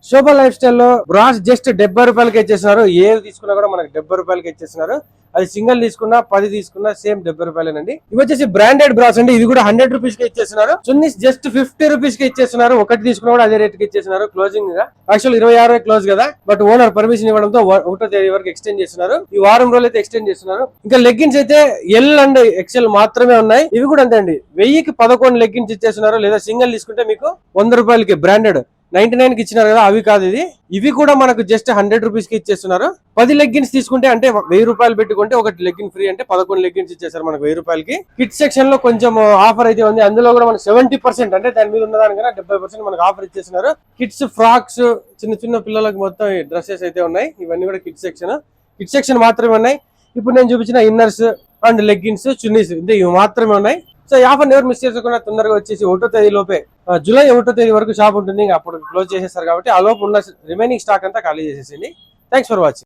శోభా life style లో brass just 70 రూపాయలకి ఇచ్చేస్తున్నారు. ఏది తీసుకున్నా కూడా మనకు 70 రూపాయలకి ఇచ్చేస్తున్నారు. అది సింగిల్ తీసుకున్నా 10 తీసుకున్నా సేమ్ 70 రూపాయలేనండి. ఇవి వచ్చేసి బ్రాండెడ్ బ్రాస్ అండి. ఇది కూడా 100 రూపీస్ కి ఇచ్చేస్తున్నారు. చున్నీస్ జస్ట్ 50 రూపీస్ కి ఇచ్చేస్తున్నారు. ఒకటి తీసుకున్నా కూడా అదే రేట్ కి ఇచ్చేస్తున్నారు. క్లోజింగ్ గా యాక్చువల్ 26 క్లోజ్ కదా, బట్ ఓనర్ పర్మిషన్ ఇవ్వడంతో 1వ తేదీ వరకు ఎక్స్టెండ్ చేస్తున్నారు. ఈ వారం రోజులు అయితే ఎక్స్టెండ్ చేస్తున్నారు. ఇంకా లెగ్గిన్స్ అయితే ఎల్ అండ్ ఎక్సెల్ మాత్రమే ఉన్నాయి. ఇవి కూడా అంతే అండి. 1000కి 11 లెగ్గిన్స్ ఇచ్చేస్తున్నారు. లేదా సింగిల్ తీసుకుంటే మీకు 100 రూపాయలకి బ్రాండెడ్ 99 కి ఇచ్చినారు కదా, అవి కాదు ఇవి కూడా మనకు జస్ట్ 100 రూపీస్ కి ఇచ్చేస్తున్నారు. 10 లెగ్గిన్స్ తీసుకుంటే అంటే 1000 రూపాయలు పెట్టుకుంటే ఒకటి లెగ్గిన్ ఫ్రీ, అంటే 11 లెగ్గిన్స్ ఇచ్చేసారు మనకు 1000 రూపాయలకి. కిడ్స్ సెక్షన్ లో కొంచెం ఆఫర్ అయితే ఉంది. అందులో కూడా మనకు 70%, అంటే దాని మీద ఉన్నదానికన్నా 70% మనకు ఆఫర్ ఇచ్చేస్తున్నారు. కిడ్స్ ఫ్రాక్స్, చిన్న చిన్న పిల్లలకు మొత్తం డ్రెస్సెస్ అయితే ఉన్నాయి. ఇవన్నీ కూడా కిడ్స్ సెక్షన్ మాత్రమే ఉన్నాయి. ఇప్పుడు నేను చూపించిన ఇన్నర్స్ అండ్ లెగ్గిన్స్, చున్నీస్ ఇవి మాత్రమే ఉన్నాయి. సో ఈ ఆఫర్ ఎవరు మిస్ చేసుకోకుండా తొందరగా వచ్చేసి 1వ తేదీ లోపే, జూలై 1వ తేదీ వరకు షాప్ ఉంటుంది. అప్పుడు క్లోజ్ చేసేస్తారు కాబట్టి ఆ లోపు ఉన్న రిమైనింగ్ స్టాక్ అంతా ఖాళీ చేసేసింది. Thanks for watching.